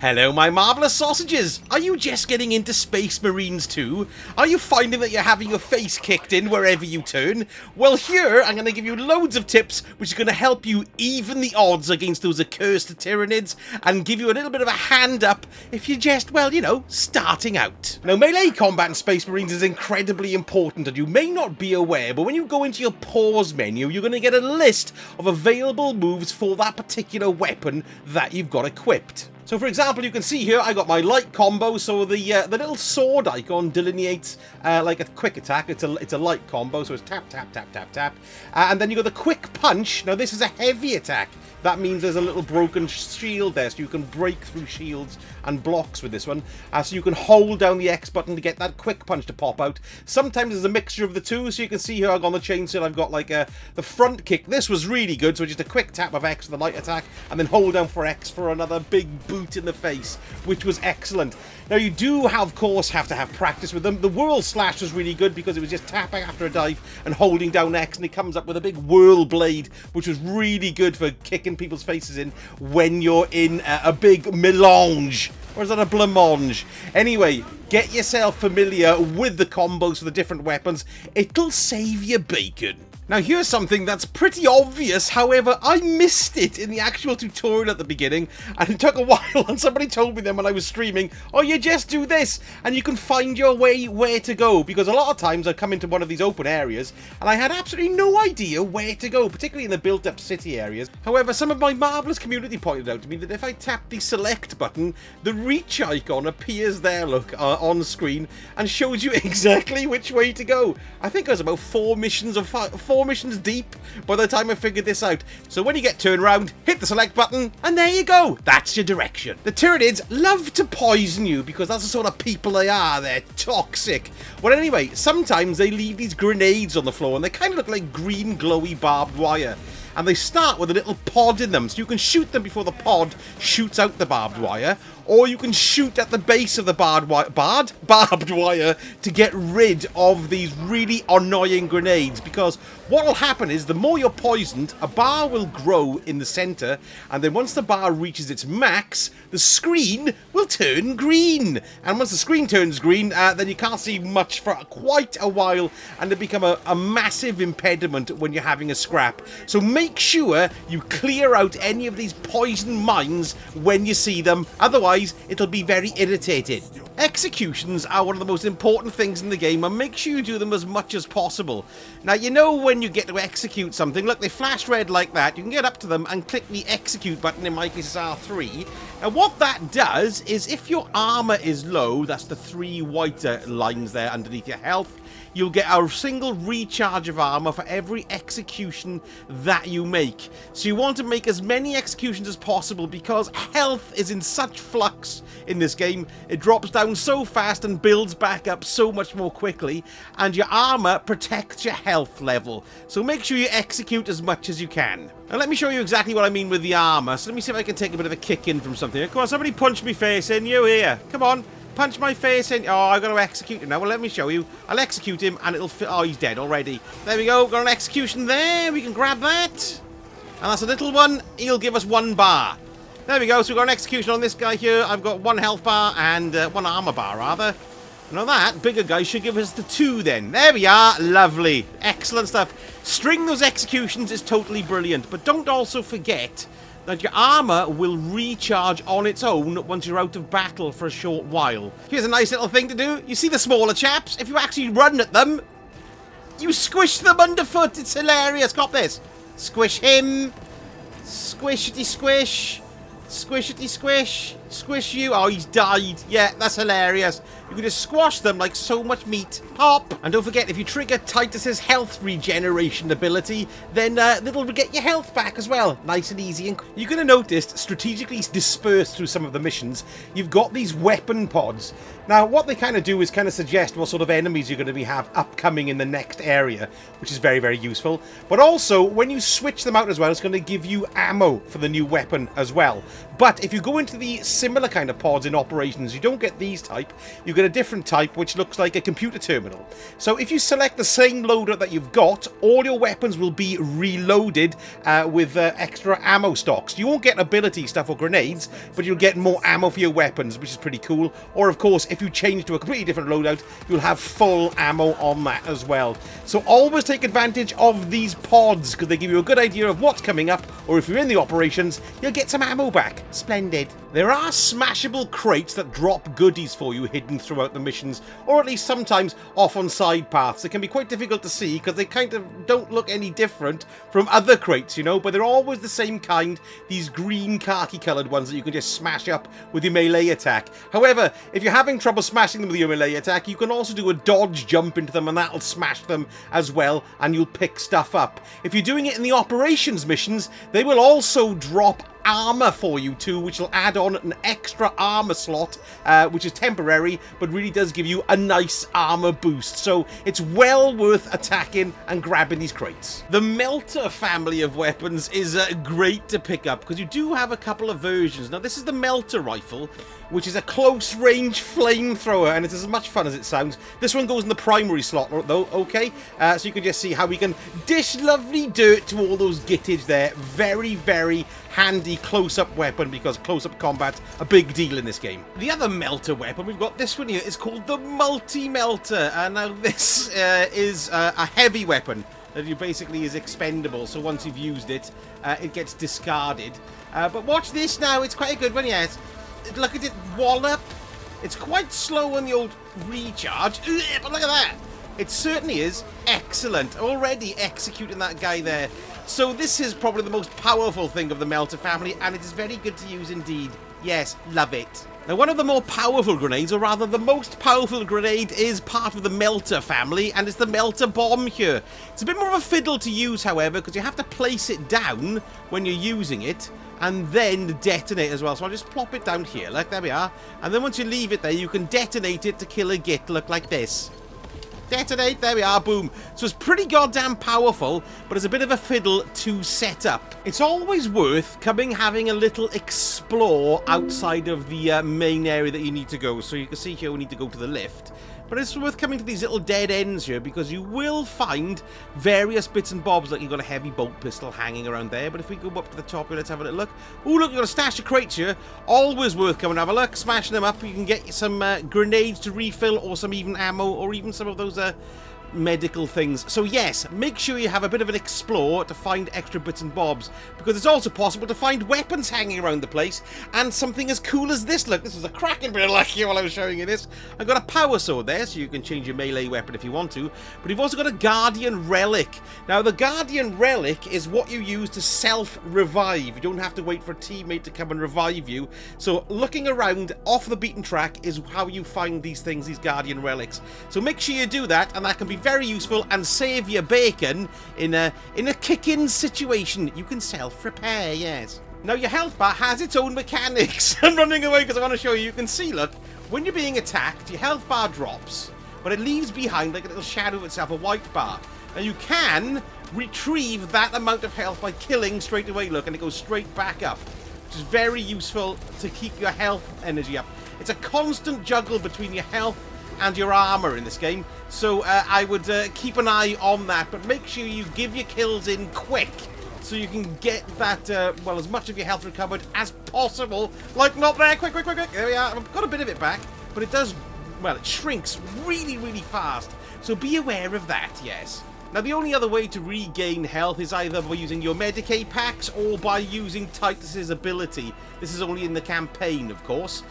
Hello, my marvellous sausages! Are you just getting into Space Marines too? Are you finding that you're having your face kicked in wherever you turn? Well, here I'm going to give you loads of tips which are going to help you even the odds against those accursed Tyranids and give you a little bit of a hand up if you're just, well, you know, starting out. Now, melee combat in Space Marines is incredibly important, and you may not be aware, but when you go into your pause menu, you're going to get a list of available moves for that particular weapon that you've got equipped. So, for example, you can see here I got my light combo, so the little sword icon delineates like a quick attack. It's a light combo, so it's tap, tap, tap, tap, tap. And then you got the quick punch. Now, this is a heavy attack. That means there's a little broken shield there, so you can break through shields and blocks with this one. So you can hold down the X button to get that quick punch to pop out. Sometimes there's a mixture of the two, so you can see here I've got on the chainsaw, I've got like the front kick. This was really good, so just a quick tap of X for the light attack, and then hold down for X for another big boot in the face, which was excellent. Now, you do, of course, have to have practice with them. The whirl slash was really good because it was just tapping after a dive and holding down X, and it comes up with a big whirl blade, which was really good for kicking people's faces in when you're in a big melange. Or is that a blancmange? Anyway, get yourself familiar with the combos for the different weapons. It'll save you bacon. Now, here's something that's pretty obvious, however, I missed it in the actual tutorial at the beginning, and it took a while, and somebody told me then when I was streaming, oh, you just do this, and you can find your way where to go, because a lot of times I come into one of these open areas, and I had absolutely no idea where to go, particularly in the built-up city areas. However, some of my marvellous community pointed out to me that if I tap the select button, the reach icon appears there, look, on screen, and shows you exactly which way to go. I think I was about four missions deep by the time I figured this out. So when you get turned around, hit the select button, and there you go. That's your direction. The Tyranids love to poison you because that's the sort of people they are. They're toxic. Well, anyway, sometimes they leave these grenades on the floor, and they kind of look like green glowy barbed wire. And they start with a little pod in them, so you can shoot them before the pod shoots out the barbed wire, or you can shoot at the base of the barbed wire to get rid of these really annoying grenades, because what will happen is the more you're poisoned, a bar will grow in the center, and then once the bar reaches its max, the screen will turn green. And once the screen turns green, then you can't see much for quite a while, and it becomes a massive impediment when you're having a scrap. So make sure you clear out any of these poison mines when you see them, otherwise it'll be very irritating. Executions are one of the most important things in the game, and make sure you do them as much as possible. Now, you know when you get to execute something, look, they flash red like that, you can get up to them and click the execute button, in my case it's R3. And what that does is if your armor is low, that's the three white lines there underneath your health, you'll get a single recharge of armor for every execution that you make. So you want to make as many executions as possible because health is in such flux in this game. It drops down so fast and builds back up so much more quickly, and your armor protects your health level. So make sure you execute as much as you can. Now let me show you exactly what I mean with the armor. So let me see if I can take a bit of a kick in from something. Come on, somebody punch me face in. You here. Come on. Punch my face in. Oh, I've got to execute him now. Well, let me show you. I'll execute him and it'll fit. Oh, he's dead already. There we go. Got an execution there. We can grab that. And that's a little one. He'll give us 1 bar. There we go. So we've got an execution on this guy here. I've got 1 health bar and 1 armor bar, rather. Now that bigger guy should give us the 2 then. There we are. Lovely. Excellent stuff. String those executions is totally brilliant. But don't also forget that your armor will recharge on its own once you're out of battle for a short while. Here's a nice little thing to do. You see the smaller chaps? If you actually run at them, you squish them underfoot. It's hilarious. Cop this. Squish him. Squishity squish. Squishity squish. Squish you. Oh, he's died. Yeah, that's hilarious. You can just squash them like so much meat. Pop! And don't forget, if you trigger Titus's health regeneration ability, then that'll get your health back as well. Nice and easy. And you're going to notice, strategically dispersed through some of the missions, you've got these weapon pods. Now, what they kind of do is kind of suggest what sort of enemies you're going to have upcoming in the next area, which is very, very useful. But also, when you switch them out as well, it's going to give you ammo for the new weapon as well. But if you go into the similar kind of pods in operations, you don't get these type, you get a different type which looks like a computer terminal. So if you select the same loader that you've got, all your weapons will be reloaded with extra ammo stocks. You won't get ability stuff or grenades, but you'll get more ammo for your weapons, which is pretty cool. Or of course, if you change to a completely different loadout, you'll have full ammo on that as well. So always take advantage of these pods, because they give you a good idea of what's coming up, or if you're in the operations, you'll get some ammo back. Splendid. There are smashable crates that drop goodies for you hidden throughout the missions, or at least sometimes off on side paths. It can be quite difficult to see because they kind of don't look any different from other crates, you know, but they're always the same kind, these green khaki coloured ones that you can just smash up with your melee attack. However, if you're having trouble smashing them with your melee attack, you can also do a dodge jump into them and that'll smash them as well, and you'll pick stuff up. If you're doing it in the operations missions, they will also drop armor for you too, which will add on an extra armor slot, which is temporary, but really does give you a nice armor boost. So it's well worth attacking and grabbing these crates. The Melta family of weapons is great to pick up because you do have a couple of versions. Now this is the Melta rifle, which is a close range flamethrower, and it's as much fun as it sounds. This one goes in the primary slot though, okay? So you can just see how we can dish lovely dirt to all those gittage there. Very, very handy close-up weapon, because close-up combat's a big deal in this game. The other Melta weapon, we've got this one here, is called the Multi-Melta. Now this is a heavy weapon that you basically is expendable, so once you've used it, it gets discarded. But watch this now, it's quite a good one, yes. Look at it wallop. It's quite slow on the old recharge, but look at that. It certainly is excellent. Already executing that guy there. So this is probably the most powerful thing of the Melta family, and it is very good to use indeed. Yes, love it. Now, one of the more powerful grenades, or rather the most powerful grenade, is part of the Melta family, and it's the Melta bomb here. It's a bit more of a fiddle to use, however, because you have to place it down when you're using it, and then detonate as well. So I'll just plop it down here, like there we are. And then once you leave it there, you can detonate it to kill a git, look like this. Detonate, there we are, boom. So it's pretty goddamn powerful, but it's a bit of a fiddle to set up. It's always worth having a little explore outside of the main area that you need to go. So you can see here we need to go to the left. But it's worth coming to these little dead ends here, because you will find various bits and bobs, like you've got a heavy bolt pistol hanging around there. But if we go up to the top here, let's have a little look. Oh, look, you've got a stash of crates here. Always worth coming and have a look. Smashing them up, you can get some grenades to refill, or some even ammo, or even some of those medical things. So yes, make sure you have a bit of an explore to find extra bits and bobs, because it's also possible to find weapons hanging around the place, and something as cool as this. Look, this was a cracking bit of luck here while I was showing you this. I've got a power sword there, so you can change your melee weapon if you want to, but you've also got a Guardian Relic. Now the Guardian Relic is what you use to self-revive. You don't have to wait for a teammate to come and revive you. So looking around off the beaten track is how you find these things, these Guardian Relics. So make sure you do that, and that can be very useful and save your bacon in a kick-in situation. You can self-repair, yes. Now your health bar has its own mechanics. I'm running away because I want to show you. You can see, look, when you're being attacked, your health bar drops, but it leaves behind like a little shadow of itself, a white bar. And you can retrieve that amount of health by killing straight away, look, and it goes straight back up, which is very useful to keep your health energy up. It's a constant juggle between your health and your armor in this game, so I would keep an eye on that, but make sure you give your kills in quick so you can get that, well, as much of your health recovered as possible. Like, not there, quick, quick, quick, quick, there we are. I've got a bit of it back, but it does, well, it shrinks really, really fast, so be aware of that, yes. Now, the only other way to regain health is either by using your Medicaid packs or by using Titus's ability. This is only in the campaign, of course.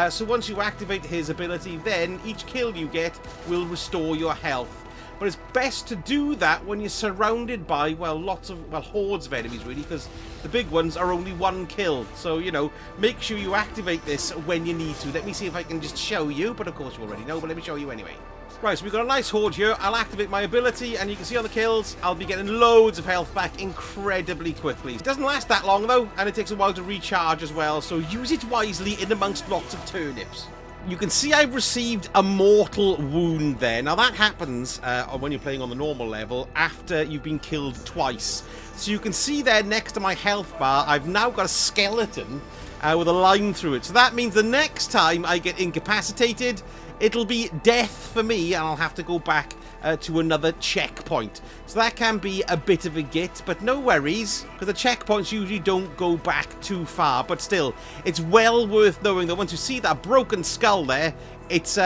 So once you activate his ability, then each kill you get will restore your health. But it's best to do that when you're surrounded by, well, lots of, well, hordes of enemies, really, because the big ones are only one kill. So, you know, make sure you activate this when you need to. Let me see if I can just show you, but of course you already know, but let me show you anyway. Right, so we've got a nice horde here. I'll activate my ability, and you can see on the kills, I'll be getting loads of health back incredibly quickly. It doesn't last that long, though, and it takes a while to recharge as well, so use it wisely in amongst lots of turnips. You can see I've received a mortal wound there. Now, that happens when you're playing on the normal level after you've been killed twice. So you can see there next to my health bar, I've now got a skeleton with a line through it. So that means the next time I get incapacitated, it'll be death for me, and I'll have to go back to another checkpoint. So that can be a bit of a git, but no worries, because the checkpoints usually don't go back too far. But still, it's well worth knowing that once you see that broken skull there, it's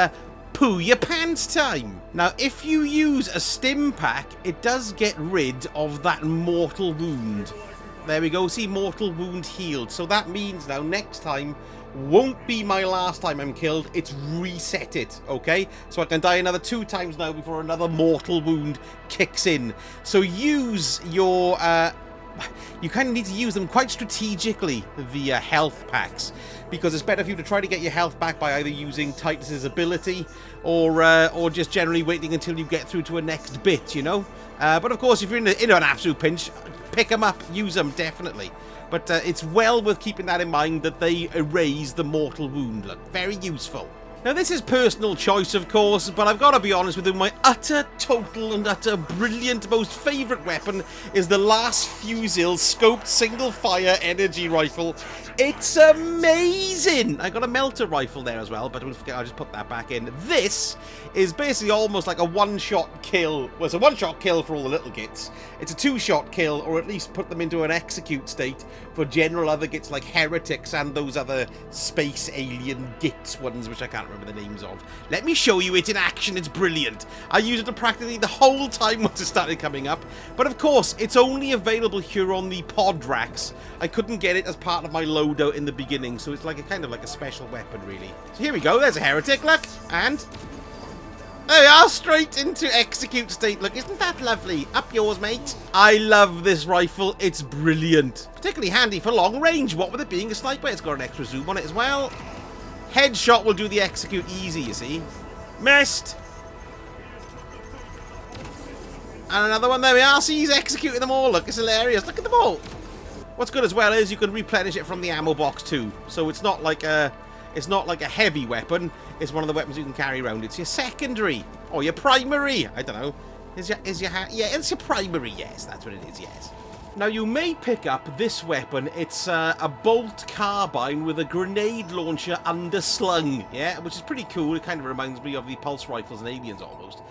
poo your pants time. Now, if you use a stim pack, it does get rid of that mortal wound. There we go, see, mortal wound healed. So that means now next time won't be my last time I'm killed. It's reset it, okay? So I can die another 2 times now before another mortal wound kicks in. So use your... you kind of need to use them quite strategically, the health packs, because it's better for you to try to get your health back by either using Titus's ability or just generally waiting until you get through to a next bit, you know? But of course, if you're in an absolute pinch, pick them up, use them, definitely. But it's well worth keeping that in mind, that they erase the mortal wound. Look, very useful. Now, this is personal choice, of course, but I've got to be honest with you, my utter, total, and utter brilliant, most favourite weapon is the Last Fusil scoped single-fire energy rifle. It's amazing! I got a Melta rifle there as well, but don't forget, I'll just put that back in. This is basically almost like a one-shot kill. Well, it's a one-shot kill for all the little gits. It's a 2-shot kill, or at least put them into an execute state for general other gits like heretics and those other space alien gits ones, which I can't remember the names of. Let me show you it in action. It's brilliant. I used it practically the whole time once it started coming up. But of course, it's only available here on the pod racks. I couldn't get it as part of my loadout in the beginning, so it's like a kind of like a special weapon, really. So here we go. There's a heretic, look, and there we are, straight into execute state. Look, isn't that lovely? Up yours, mate. I love this rifle. It's brilliant. Particularly handy for long range. What with it being a sniper, it's got an extra zoom on it as well. Headshot will do the execute easy, you see. Missed. And another one. There we are. See, he's executing them all. Look, it's hilarious. Look at them all. What's good as well is you can replenish it from the ammo box too. So it's not like a heavy weapon. It's one of the weapons you can carry around. It's your secondary or your primary. I don't know. Yeah, it's your primary. Yes, that's what it is. Yes. Now, you may pick up this weapon. It's a bolt carbine with a grenade launcher underslung, yeah, which is pretty cool. It kind of reminds me of the pulse rifles and aliens almost.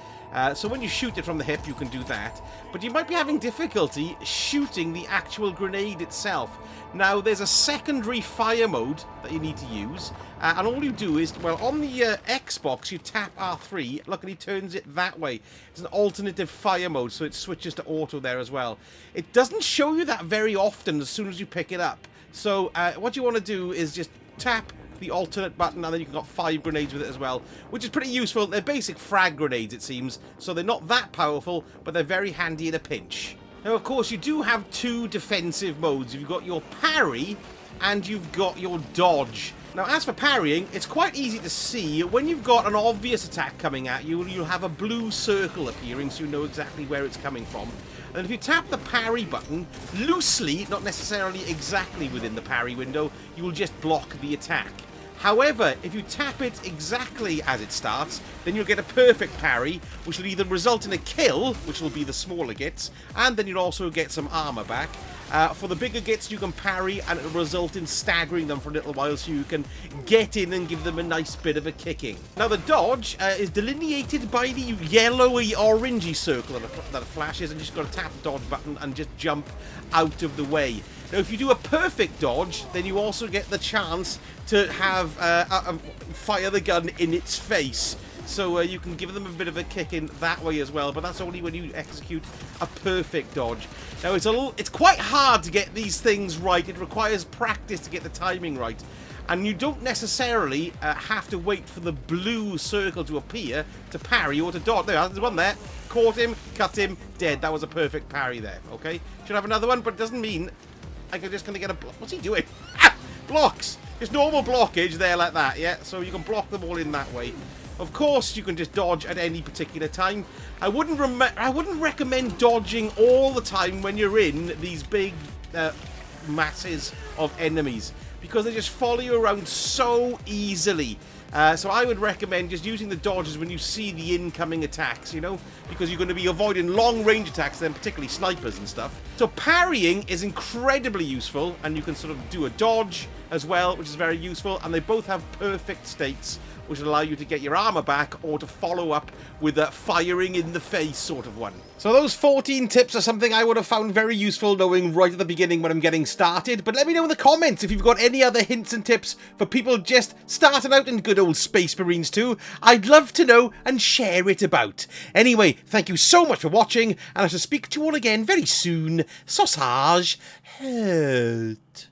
So when you shoot it from the hip, you can do that. But you might be having difficulty shooting the actual grenade itself. Now, there's a secondary fire mode that you need to use. And all you do is, well, on the Xbox, you tap R3. Look, and he turns it that way. It's an alternative fire mode, so it switches to auto there as well. It doesn't show you that very often as soon as you pick it up. So what you want to do is just tap the alternate button, and then you can got 5 grenades with it as well, which is pretty useful. They're basic frag grenades, it seems, so they're not that powerful, but they're very handy in a pinch. Now, of course, you do have 2 defensive modes. You've got your parry, and you've got your dodge. Now, as for parrying, it's quite easy to see. When you've got an obvious attack coming at you, you'll have a blue circle appearing, so you know exactly where it's coming from. And if you tap the parry button, loosely, not necessarily exactly within the parry window, you will just block the attack. However, if you tap it exactly as it starts, then you'll get a perfect parry, which will either result in a kill, which will be the smaller gits, and then you'll also get some armor back. For the bigger gits, you can parry, and it'll result in staggering them for a little while, so you can get in and give them a nice bit of a kicking. Now, the dodge is delineated by the yellowy, orangey circle that flashes, and you just got to tap the dodge button and just jump out of the way. Now, if you do a perfect dodge, then you also get the chance to have fire the gun in its face. So you can give them a bit of a kick in that way as well, but that's only when you execute a perfect dodge. Now, it's quite hard to get these things right. It requires practice to get the timing right. And you don't necessarily have to wait for the blue circle to appear to parry or to dodge. There's one there. Caught him, cut him, dead. That was a perfect parry there, okay? Should have another one, but it doesn't mean I'm just going to get a... What's he doing? Ah! Blocks! It's normal blockage there like that, yeah? So you can block them all in that way. Of course, you can just dodge at any particular time. I wouldn't recommend dodging all the time when you're in these big masses of enemies, because they just follow you around so easily. So I would recommend just using the dodges when you see the incoming attacks, you know, because you're going to be avoiding long-range attacks, then particularly snipers and stuff. So parrying is incredibly useful, and you can sort of do a dodge as well, which is very useful, and they both have perfect states, which will allow you to get your armor back or to follow up with a firing in the face sort of one. So those 14 tips are something I would have found very useful knowing right at the beginning when I'm getting started, but let me know in the comments if you've got any other hints and tips for people just starting out in good old Space Marines 2. I'd love to know and share it about. Anyway, thank you so much for watching, and I shall speak to you all again very soon. Sausage out.